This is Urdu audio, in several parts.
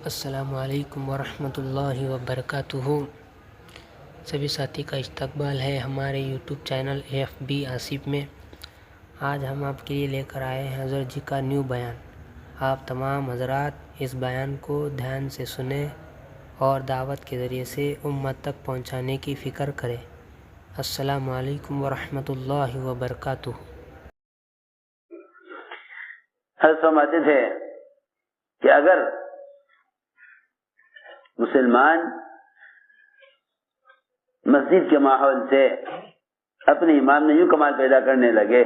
السلام علیکم ورحمۃ اللہ وبرکاتہ۔ سبھی ساتھی کا استقبال ہے ہمارے یوٹیوب چینل AFB آصف میں۔ آج ہم آپ کے لیے لے کر آئے ہیں حضرت جی کا نیو بیان۔ آپ تمام حضرات اس بیان کو دھیان سے سنیں اور دعوت کے ذریعے سے امت تک پہنچانے کی فکر کریں۔ السلام علیکم ورحمۃ اللہ وبرکاتہ۔ حضرت فرماتے تھے کہ اگر مسلمان مسجد کے ماحول سے اپنے ایمان میں یوں کمال پیدا کرنے لگے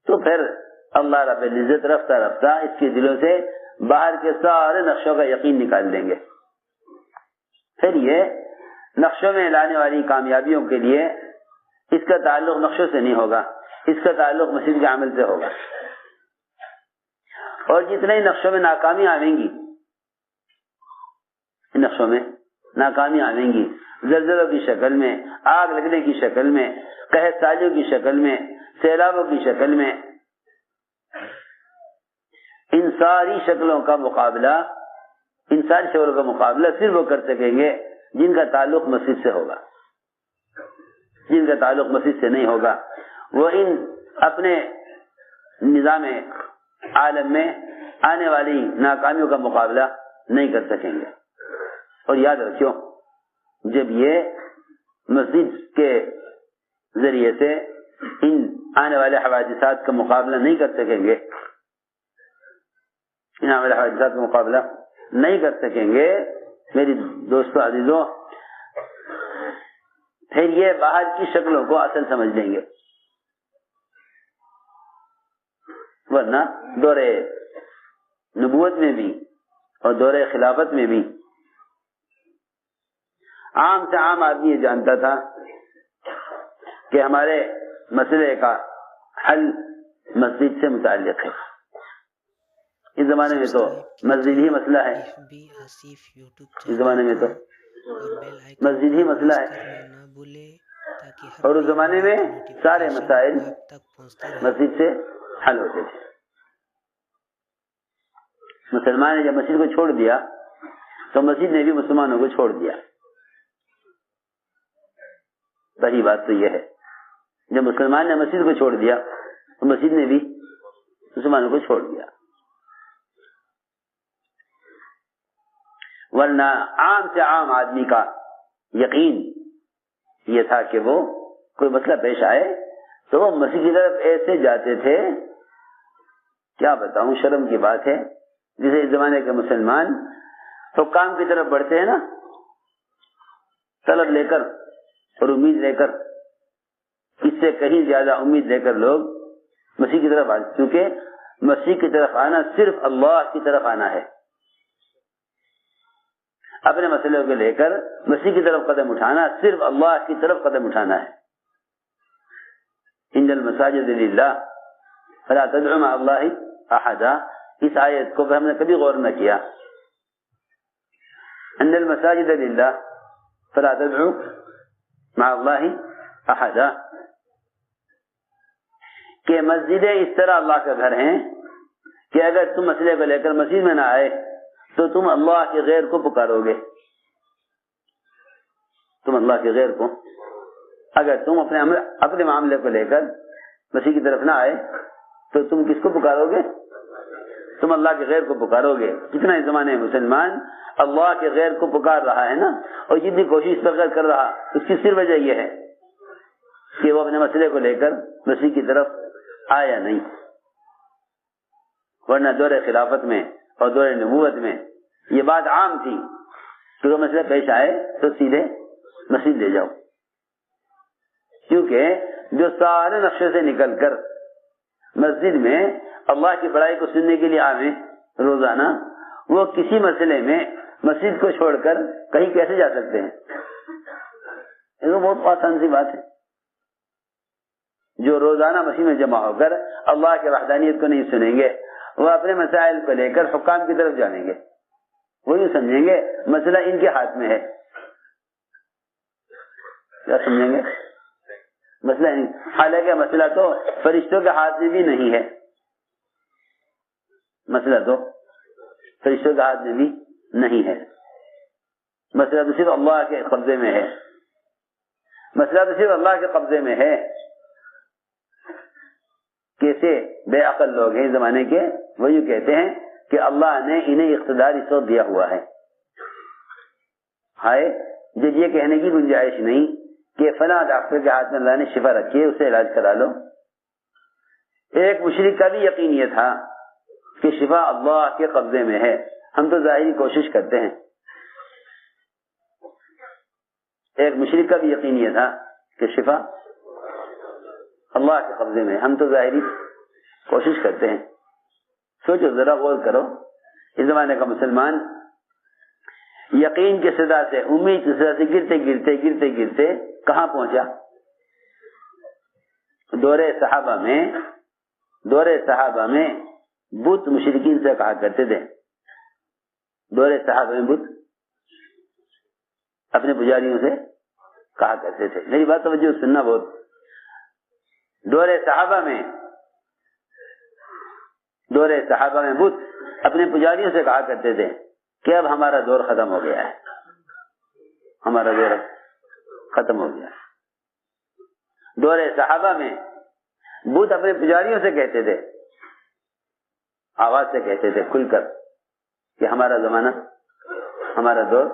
تو پھر اللہ رب العزت رفتہ رفتہ اس کے دلوں سے باہر کے سارے نقشوں کا یقین نکال دیں گے۔ پھر یہ نقشوں میں لانے والی کامیابیوں کے لیے اس کا تعلق نقشوں سے نہیں ہوگا، اس کا تعلق مسجد کے عمل سے ہوگا۔ اور جتنے ہی نقشوں میں ناکامی آئیں گی، نقشوں میں ناکامی آئیں گی، زلزلوں کی شکل میں، آگ لگنے کی شکل میں، قحط سالیوں کی شکل میں، سیلابوں کی شکل میں، ان ساری شکلوں کا مقابلہ صرف وہ کر سکیں گے جن کا تعلق مسجد سے ہوگا۔ جن کا تعلق مسجد سے نہیں ہوگا وہ ان اپنے نظام عالم میں آنے والی ناکامیوں کا مقابلہ نہیں کر سکیں گے۔ اور یاد رکھو، جب یہ مسجد کے ذریعے سے ان آنے والے حوادثات کا مقابلہ نہیں کر سکیں گے، میری دوستوں عزیزوں، پھر یہ باہر کی شکلوں کو اصل سمجھ لیں گے، ورنہ دور نبوت میں بھی اور دور خلافت میں بھی عام سے عام آدمی یہ جانتا تھا کہ ہمارے مسئلے کا حل مسجد سے متعلق ہے۔ اس زمانے میں تو مسجد ہی مسئلہ ہے، اس زمانے میں تو مسجد ہی مسئلہ ہے، اور اس زمانے میں سارے مسائل مسجد سے حل ہوتے تھے۔ مسلمان نے جب مسجد کو چھوڑ دیا تو مسجد نے بھی مسلمانوں کو چھوڑ دیا۔ پہلی بات تو یہ ہے، جب مسلمان نے مسجد کو چھوڑ دیا تو مسجد نے بھی مسلمانوں کو چھوڑ دیا۔ ورنہ عام سے عام آدمی کا یقین یہ تھا کہ وہ کوئی مسئلہ پیش آئے تو وہ مسجد کی طرف ایسے جاتے تھے، کیا بتاؤں، شرم کی بات ہے۔ جسے اس زمانے کے مسلمان حکام کی طرف بڑھتے ہیں نا، طلب لے کر اور امید لے کر، اس سے کہیں زیادہ امید لے کر لوگ مسیح کی طرف آتے، کیونکہ مسیح کی طرف آنا صرف اللہ کی طرف آنا ہے۔ اپنے مسئلے کو لے کر مسیح کی طرف قدم اٹھانا صرف اللہ کی طرف قدم اٹھانا ہے۔ ان المساجد للہ فلا تدعوا مع اللہ احدا، اس آیت کو ہم نے کبھی غور نہ کیا۔ ان المساجد للہ فلا تدعوا مع اللہ احدا، کہ مسجدیں اس طرح اللہ کا گھر ہیں کہ اگر تم مسئلے کو لے کر مسجد میں نہ آئے تو تم اللہ کے غیر کو پکارو گے۔ تم اللہ کے غیر کو، اگر تم اپنے معاملے کو لے کر مسیح کی طرف نہ آئے تو تم کس کو پکارو گے؟ تم اللہ کے غیر کو پکارو گے۔ کتنا اس زمانے میں مسلمان اللہ کے غیر کو پکار رہا ہے نا، اور جتنی کوشش پر کر رہا، اس کی صرف وجہ یہ ہے کہ وہ اپنے مسئلے کو لے کر مسیح کی طرف آیا نہیں۔ ورنہ دور خلافت میں اور دور نبوت میں یہ بات عام تھی کہ وہ مسئلہ پیش آئے تو سیدھے مسجد لے جاؤ، کیونکہ جو سارے نقشے سے نکل کر مسجد میں اللہ کی بڑائی کو سننے کے لیے آویں روزانہ، وہ کسی مسئلے میں مسجد کو چھوڑ کر کہیں کیسے جا سکتے ہیں؟ یہ تو بہت آسان سی بات ہے۔ جو روزانہ مسجد میں جمع ہو کر اللہ کی وحدانیت کو نہیں سنیں گے، وہ اپنے مسائل کو لے کر حکام کی طرف جانیں گے، وہ یوں سمجھیں گے مسئلہ ان کے ہاتھ میں ہے۔ کیا سمجھیں گے؟ مسئلہ حالانکہ مسئلہ تو فرشتوں کے ہاتھ میں بھی نہیں ہے، مسئلہ تو فرشتوں کے ہاتھ میں بھی نہیں ہے. مسئلہ تو صرف اللہ کے قبضے میں ہے. مسئلہ تو صرف اللہ کے قبضے میں ہے. کیسے بے عقل لوگ ہیں زمانے کے, وہ یوں کہتے ہیں کہ اللہ نے انہیں اقتدار اس وقت دیا ہوا ہے. ہائے, جب یہ کہنے کی گنجائش نہیں کہ فلاں ڈاکٹر کے ہاتھ میں اللہ نے شفا رکھی ہے, اسے علاج کرا لو. ایک مشرک کا بھی یقین یہ تھا کہ شفا اللہ کے قبضے میں ہے, ہم تو ظاہری کوشش کرتے ہیں. ایک مشرک کا بھی یقین یہ تھا کہ شفا اللہ کے قبضے میں, ہم تو ظاہری کوشش کرتے ہیں. سوچو ذرا, غور کرو, اس زمانے کا مسلمان یقین کی صدا سے, امید کی صدا سے گرتے گرتے گرتے گرتے کہاں پہنچا؟ دور صحابہ میں بت مشرکین سے کہا کرتے تھے. دور صحابہ میں بت اپنے پجاریوں سے کہا کرتے تھے. میری بات توجہ سننا بہت. دور صحابہ میں بت اپنے پجاریوں سے کہا کرتے تھے کہ اب ہمارا دور ختم ہو گیا ہے, ہمارا دور ختم ہو گیا ہے. دور صحابہ میں بت اپنے پجاریوں سے کہتے تھے, آواز سے کہتے تھے کھل کر کہ ہمارا زمانہ, ہمارا دور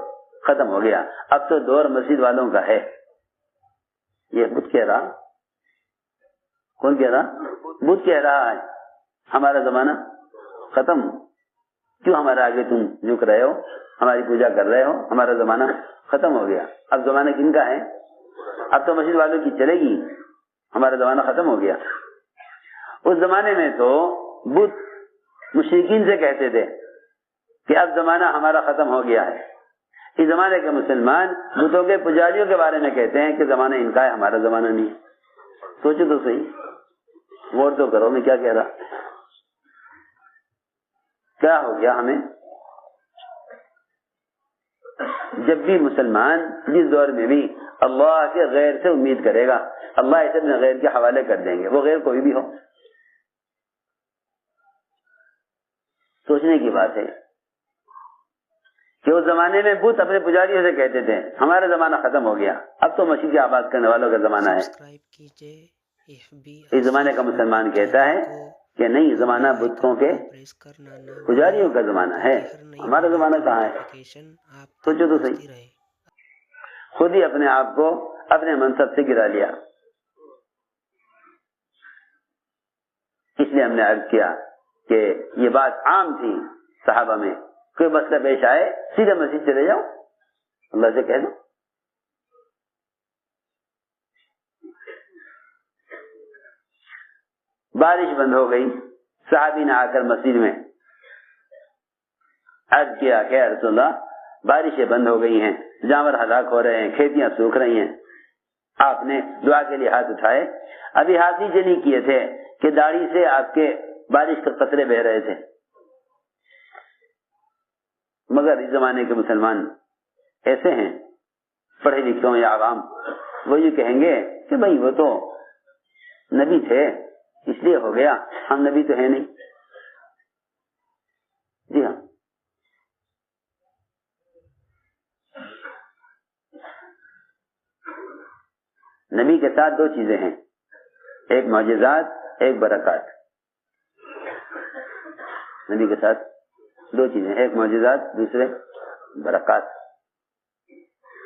ختم ہو گیا. اب تو دور مسجد والوں کا ہے. یہ بت کہہ رہا, کون کہہ رہا؟ بت کہہ رہا ہے ہمارا زمانہ ختم. کیوں ہمارے آگے تم جھک رہے ہو, ہماری پوجا کر رہے ہو؟ ہمارا زمانہ ختم ہو گیا. اب زمانہ کن کا ہے؟ اب تو مسجد والوں کی چلے گی, ہمارا زمانہ ختم ہو گیا. اس زمانے میں تو بت مشرکین سے کہتے تھے کہ اب زمانہ ہمارا ختم ہو گیا ہے. اس زمانے کے مسلمان بتوں کے پجاریوں کے بارے میں کہتے ہیں کہ زمانہ ان کا ہے, ہمارا زمانہ نہیں. سوچو تو صحیح, غور تو کرو میں کیا کہہ رہا. کیا ہو گیا ہمیں؟ جب بھی مسلمان جس دور میں بھی اللہ کے غیر سے امید کرے گا, اللہ اسے اپنے غیر کے حوالے کر دیں گے, وہ غیر کوئی بھی ہو. سوچنے کی بات ہے کہ اس زمانے میں بت اپنے پجاریوں سے کہتے تھے ہمارا زمانہ ختم ہو گیا, اب تو مسجد کی آباد کرنے والوں کا زمانہ ہے. اس زمانے کا مسلمان کہتا ہے کہ نہیں, زمانہ بتوں کے پجاریوں کا زمانہ ہے, ہمارا زمانہ کہاں ہے؟ سوچو تو صحیح. خود ہی اپنے آپ کو اپنے منصب سے گرا لیا. اس لیے ہم نے عرض کیا کہ یہ بات عام تھی صحابہ میں, کوئی مسئلہ پیش آئے سیدھے مسجد چلے جاؤ, اللہ سے کہہ دو. بارش بند ہو گئی, صحابی نے آ کر مسجد میں عرض کیا کہ یا رسول اللہ بارشیں بند ہو گئی ہیں, جانور ہلاک ہو رہے ہیں, کھیتیاں سوکھ رہی ہیں. آپ نے دعا کے لیے ہاتھ اٹھائے, ابھی ہاتھ نیچے نہیں کیے تھے کہ داڑھی سے آپ کے بارش کے قطرے بہ رہے تھے. مگر اس زمانے کے مسلمان ایسے ہیں, پڑھے لکھے یا عوام, وہ یہ کہیں گے کہ بھائی وہ تو نبی تھے اس لیے ہو گیا, ہم نبی تو ہے نہیں. جی ہاں, نبی کے ساتھ دو چیزیں ہیں, ایک معجزات, ایک برکات. نبی کے ساتھ دو چیزیں, ایک معجزات, دوسرے برکات.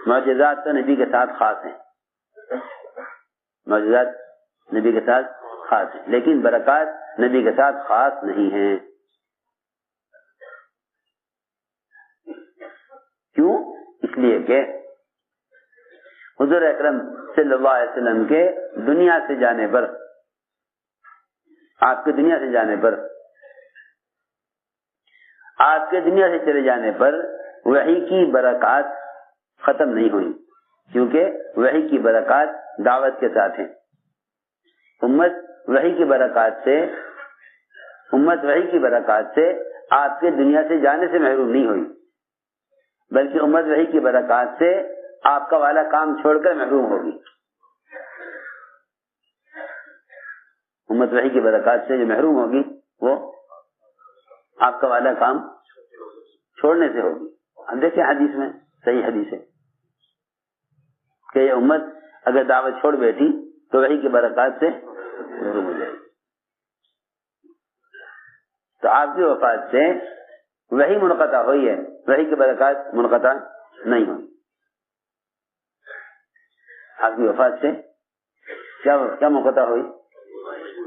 معجزات تو نبی کے ساتھ خاص ہیں, معجزات نبی کے ساتھ خاص ہیں, لیکن برکات نبی کے ساتھ خاص نہیں ہیں. کیوں؟ اس لیے کہ حضور اکرم صلی اللہ علیہ وسلم کے دنیا سے جانے پر, آپ کے دنیا سے جانے پر, آپ کے دنیا سے چلے جانے پر وحی کی برکات ختم نہیں ہوئی, کیونکہ وحی کی برکات دعوت کے ساتھ ہیں. امت وحی کی برکات سے آپ کے دنیا سے جانے سے محروم نہیں ہوئی, بلکہ امت وحی کی برکات سے آپ کا والا کام چھوڑ کر محروم ہوگی. امت وحی کی برکات سے جو محروم ہوگی وہ آپ کا والا کام چھوڑنے سے ہوگی. دیکھیں حدیث میں صحیح حدیث ہے کہ یہ امت اگر دعوت چھوڑ بیٹھی تو وحی کی برکات سے محروم ہو جائے گی. تو آپ کی وفات سے وحی منقطع ہوئی ہے, وحی کی برکات منقطع نہیں ہوئی. آپ کی وفات سے کیا منقطع ہوئی؟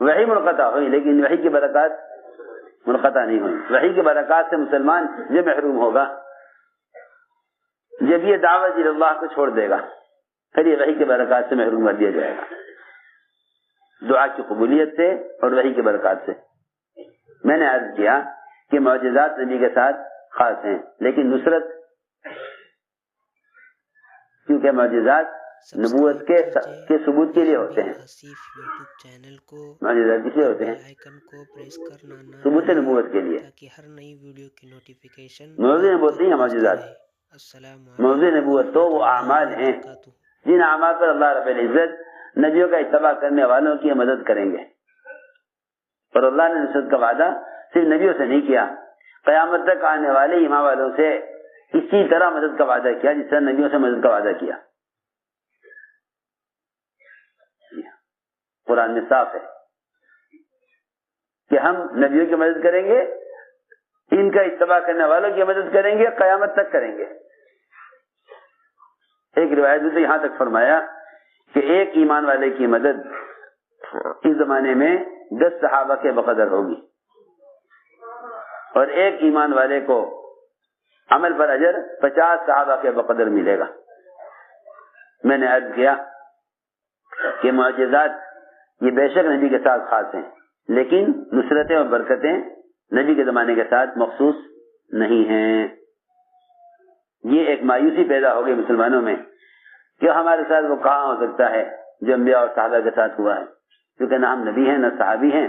وحی منقطع ہوئی, لیکن وحی کی برکات منقطع نہیں ہوئی. وحی کی برکات سے مسلمان یہ محروم ہوگا جب یہ دعوت اللہ کو چھوڑ دے گا, پھر یہ وحی کی برکات سے محروم کر دیا جائے گا, دعا کی قبولیت سے اور وحی کی برکات سے. میں نے عرض کیا کہ معجزات نبی کے ساتھ خاص ہیں, لیکن نصرت, کیونکہ معجزات نبوت کے ثبوت کے لیے ہوتے ہیں. معجزات کس لیے ہوتے ہیں؟ ثبوت نبوت کے لیے. موضوع نبوت نہیں ہے معجزات. موضوع نبوت تو وہ اعمال ہیں جن اعمال پر اللہ رب العزت نبیوں کا اتباع کرنے والوں کی مدد کریں گے. اور اللہ نے نصرت کا وعدہ صرف نبیوں سے نہیں کیا, قیامت تک آنے والے ایمان والوں سے اسی طرح مدد کا وعدہ کیا جس طرح نبیوں سے مدد کا وعدہ کیا. قرآن میں صاف ہے کہ ہم نبیوں کی مدد کریں گے, ان کا اتباع کرنے والوں کی مدد کریں گے, قیامت تک کریں گے. ایک روایت میں تو یہاں تک فرمایا کہ ایک ایمان والے کی مدد اس زمانے میں 10 صحابہ کے بقدر ہوگی, اور ایک ایمان والے کو عمل پر اجر 50 صحابہ کے بقدر ملے گا. میں نے عرض کیا کہ معجزات یہ بے شک نبی کے ساتھ خاص ہیں, لیکن نصرتیں اور برکتیں نبی کے زمانے کے ساتھ مخصوص نہیں ہیں. یہ ایک مایوسی پیدا ہو گئی مسلمانوں میں کہ ہمارے ساتھ وہ کہاں ہو سکتا ہے جو انبیاء اور صحابہ کے ساتھ ہوا ہے, کیونکہ نہ ہم نبی ہیں نہ صحابی ہیں.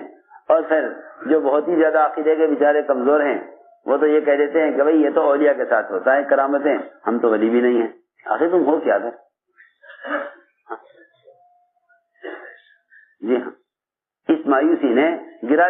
اور پھر جو بہت ہی زیادہ عقیدے کے بیچارے کمزور ہیں وہ تو یہ کہہ دیتے ہیں کہ بھئی یہ تو اولیاء کے ساتھ ہوتا ہے کرامتیں, ہم تو ولی بھی نہیں ہیں. آخر تم ہو کیا پھر؟ جی ہاں, اس مایوسی نے گرا